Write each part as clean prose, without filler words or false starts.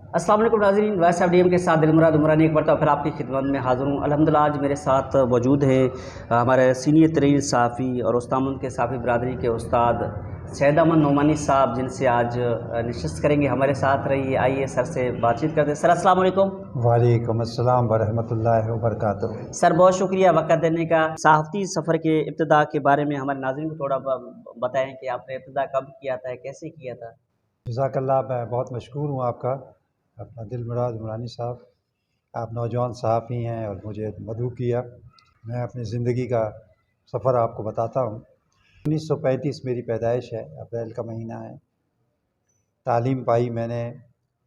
السلام علیکم ناظرین، وائس آف ڈی ایم کے ساتھ دلمراد عمرانی ایک مرتبہ پھر آپ کی خدمت میں حاضر ہوں۔ الحمدللہ آج میرے ساتھ موجود ہیں ہمارے سینئر ترین صحافی اور استامن کے صحافی برادری کے استاد سید احمد نعمانی صاحب، جن سے آج نشست کریں گے۔ ہمارے ساتھ رہیے، آئیے سر سے بات چیت کرتے ہیں۔ سر السلام علیکم۔ وعلیکم السلام ورحمۃ اللہ وبرکاتہ۔ سر بہت شکریہ وقت دینے کا۔ صحافتی سفر کے ابتدا کے بارے میں ہمارے ناظرین کو تھوڑا بتائیں کہ آپ نے ابتدا کب کیا تھا، کیسے کیا تھا؟ جزاک اللہ، میں بہت مشکور ہوں آپ کا، اپنا دلمراد عمرانی صاحب۔ آپ نوجوان صحافی ہیں اور مجھے مدعو کیا۔ میں اپنی زندگی کا سفر آپ کو بتاتا ہوں۔ 1935 میری پیدائش ہے، اپریل کا مہینہ ہے۔ تعلیم پائی میں نے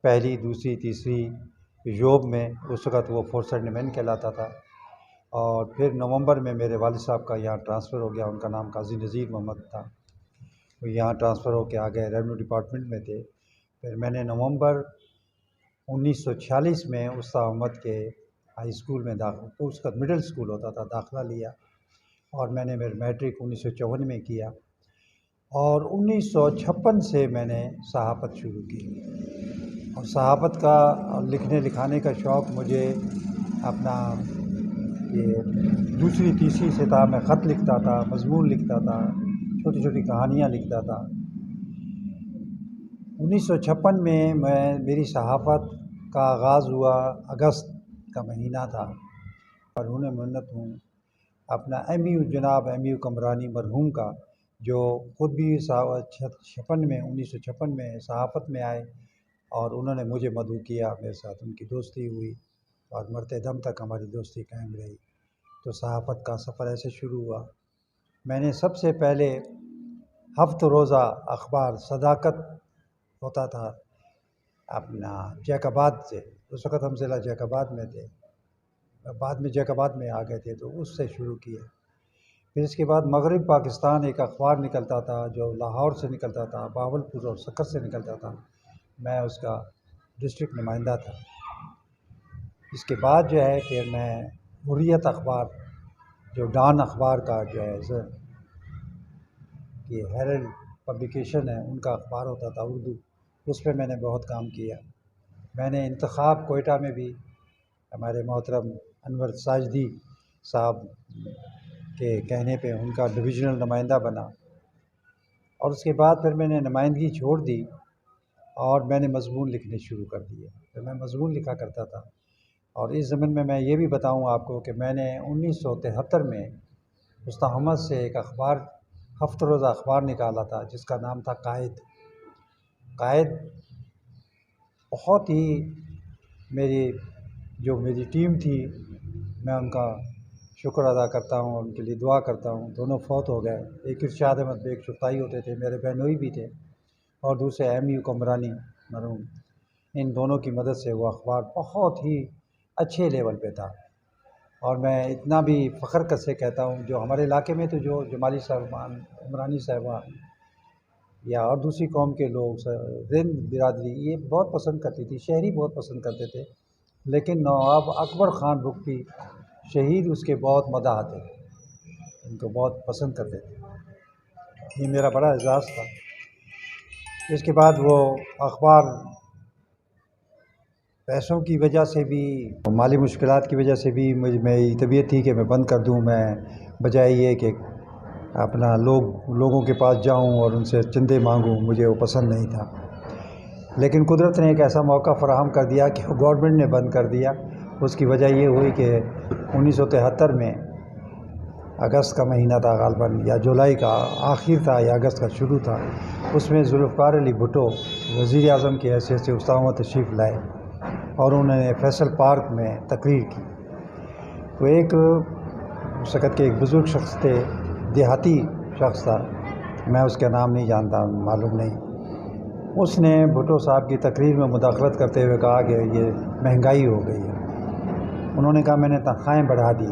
پہلی، دوسری، تیسری یوب میں، اس وقت وہ فورس اینڈ مین کہلاتا تھا، اور پھر نومبر میں میرے والد صاحب کا یہاں ٹرانسفر ہو گیا۔ ان کا نام قاضی نذیر محمد تھا، وہ یہاں ٹرانسفر ہو کے آ گئے، ریونیو ڈپارٹمنٹ میں تھے۔ پھر میں نے نومبر 1946 میں استا احمد کے ہائی اسکول میں داخل، اس کا مڈل اسکول ہوتا تھا، داخلہ لیا، اور میں نے میرا میٹرک 1954 میں کیا، اور 1956 سے میں نے صحافت شروع کی۔ اور صحافت کا لکھنے لکھانے کا شوق مجھے اپنا یہ دوسری تیسری سے تھا۔ میں خط لکھتا تھا، مضمون لکھتا تھا، چھوٹی چھوٹی کہانیاں لکھتا تھا۔ 1956 میں میری صحافت کا آغاز ہوا، اگست کا مہینہ تھا، اور انہیں منت ہوں اپنا جناب ایم یو کمرانی مرحوم کا، جو خود بھی 1956 میں صحافت میں آئے، اور انہوں نے مجھے مدعو کیا، میرے ساتھ ان کی دوستی ہوئی، اور مرتے دم تک ہماری دوستی قائم رہی۔ تو صحافت کا سفر ایسے شروع ہوا۔ میں نے سب سے پہلے ہفت روزہ اخبار صداقت ہوتا تھا اپنا جیک آباد سے، اس وقت ہم ضلع جیک آباد میں تھے، بعد میں جیک آباد میں آ گئے تھے، تو اس سے شروع کیا۔ پھر اس کے بعد مغرب پاکستان ایک اخبار نکلتا تھا جو لاہور سے نکلتا تھا، بہاولپور اور سکر سے نکلتا تھا، میں اس کا ڈسٹرکٹ نمائندہ تھا۔ اس کے بعد جو ہے پھر میں حریت اخبار، جو ڈان اخبار کا جو ہے یہ ہیرلڈ پبلیکیشن ہے، ان کا اخبار ہوتا تھا اردو، اس پہ میں نے بہت کام کیا۔ میں نے انتخاب کوئٹہ میں بھی ہمارے محترم انور ساجدی صاحب کے کہنے پہ ان کا ڈویژنل نمائندہ بنا، اور اس کے بعد پھر میں نے نمائندگی چھوڑ دی اور میں نے مضمون لکھنے شروع کر دیے۔ پھر میں مضمون لکھا کرتا تھا، اور اس ضمن میں یہ بھی بتاؤں آپ کو کہ میں نے 1973 میں استا احمد سے ایک اخبار، ہفت روزہ اخبار نکالا تھا، جس کا نام تھا قائد۔ بہت ہی میری ٹیم تھی، میں ان کا شکر ادا کرتا ہوں، ان کے لیے دعا کرتا ہوں۔ دونوں فوت ہو گئے، ایک ارشاد احمد بیگ چغتائی ہوتے تھے، میرے بہنوئی بھی تھے، اور دوسرے ایم یو کمرانی مرحوم۔ ان دونوں کی مدد سے وہ اخبار بہت ہی اچھے لیول پہ تھا، اور میں اتنا بھی فخر سے کہتا ہوں، جو ہمارے علاقے میں تو جو جمالی صاحبان، عمرانی صاحبان یا اور دوسری قوم کے لوگ، رند برادری یہ بہت پسند کرتی تھی، شہری بہت پسند کرتے تھے، لیکن نواب اکبر خان بگٹی شہید اس کے بہت مداح تھے، ان کو بہت پسند کرتے تھے۔ یہ میرا بڑا اعزاز تھا۔ اس کے بعد وہ اخبار پیسوں کی وجہ سے بھی، مالی مشکلات کی وجہ سے بھی میری طبیعت تھی کہ میں بند کر دوں، میں بجائے یہ کہ اپنا لوگوں کے پاس جاؤں اور ان سے چندے مانگوں، مجھے وہ پسند نہیں تھا۔ لیکن قدرت نے ایک ایسا موقع فراہم کر دیا کہ گورنمنٹ نے بند کر دیا۔ اس کی وجہ یہ ہوئی کہ 1973 میں اگست کا مہینہ تھا غالباً، یا جولائی کا آخر تھا یا اگست کا شروع تھا، اس میں ذوالفقار علی بھٹو وزیر اعظم کی حیثیت سے استا احمد تشریف لائے، اور انہوں نے فیصل پارک میں تقریر کی۔ تو ایک اس وقت کے ایک بزرگ شخص تھے، دیہاتی شخص تھا، میں اس کا نام نہیں جانتا، معلوم نہیں، اس نے بھٹو صاحب کی تقریر میں مداخلت کرتے ہوئے کہا کہ یہ مہنگائی ہو گئی ہے۔ انہوں نے کہا میں نے تنخواہیں بڑھا دی۔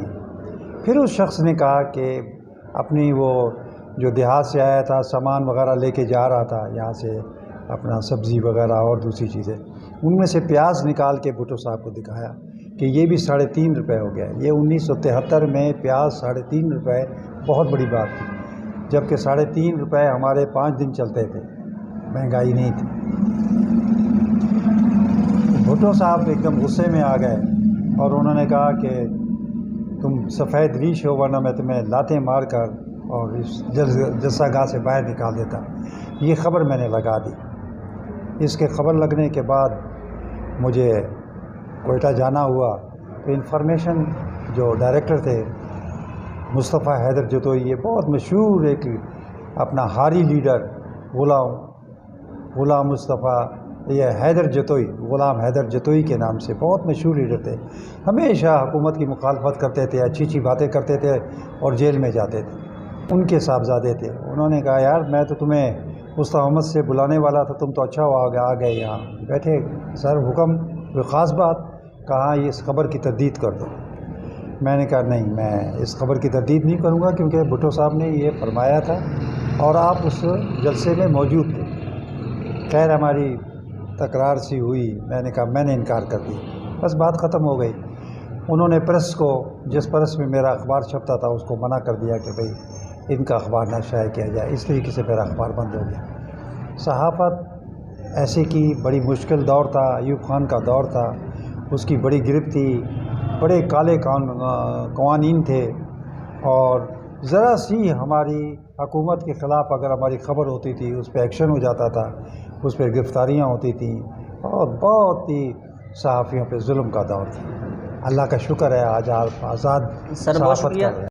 پھر اس شخص نے کہا کہ اپنی وہ جو دیہات سے آیا تھا، سامان وغیرہ لے کے جا رہا تھا یہاں سے، اپنا سبزی وغیرہ اور دوسری چیزیں، ان میں سے پیاز نکال کے بھٹو صاحب کو دکھایا کہ یہ بھی 3.5 روپے ہو گیا۔ یہ 1973 میں پیاز 3.5 روپے بہت بڑی بات تھی، جبکہ 3.5 روپے ہمارے 5 دن چلتے تھے، مہنگائی نہیں تھی۔ بھٹو صاحب ایک دم غصے میں آ گئے اور انہوں نے کہا کہ تم سفید ریش ہو ورنہ میں تمہیں لاتیں مار کر اور اس جلسہ گاہ سے باہر نکال دیتا. یہ خبر میں نے لگا دی. اس کے خبر لگنے کے بعد مجھے کوئٹہ جانا ہوا تو انفارمیشن جو ڈائریکٹر تھے مصطفیٰ حیدر جتوئی، یہ بہت مشہور ایک اپنا ہاری لیڈر غلام مصطفیٰ یہ حیدر جتوئی، غلام حیدر جتوئی کے نام سے بہت مشہور لیڈر تھے. ہمیشہ حکومت کی مخالفت کرتے تھے، اچھی اچھی باتیں کرتے تھے اور جیل میں جاتے تھے. ان کے صاحبزادے تھے. انہوں نے کہا یار میں تو تمہیں مصطفیٰ احمد سے بلانے والا تھا، تم تو اچھا ہوا آ گئے یہاں بیٹھے. سر حکم کوئی خاص بات؟ کہا یہ اس خبر کی تردید کر دو. میں نے کہا نہیں، میں اس خبر کی تردید نہیں کروں گا کیونکہ بھٹو صاحب نے یہ فرمایا تھا اور آپ اس جلسے میں موجود تھے. خیر ہماری تکرار سی ہوئی. میں نے کہا میں نے انکار کر دیا. بس بات ختم ہو گئی. انہوں نے پریس کو، جس پریس میں میرا اخبار چھپتا تھا، اس کو منع کر دیا کہ بھئی ان کا اخبار نہ شائع کیا جائے. اس طریقے سے میرا اخبار بند ہو گیا. صحافت ایسے کی بڑی مشکل دور تھا. ایوب خان کا دور تھا، اس کی بڑی گرفت تھی، بڑے کالے قوانین تھے اور ذرا سی ہماری حکومت کے خلاف اگر ہماری خبر ہوتی تھی اس پہ ایکشن ہو جاتا تھا، اس پہ گرفتاریاں ہوتی تھیں اور بہت ہی صحافیوں پہ ظلم کا دور تھا. اللہ کا شکر ہے آج آپ آزاد سر بہت صحافت شکریہ. کر رہے ہیں.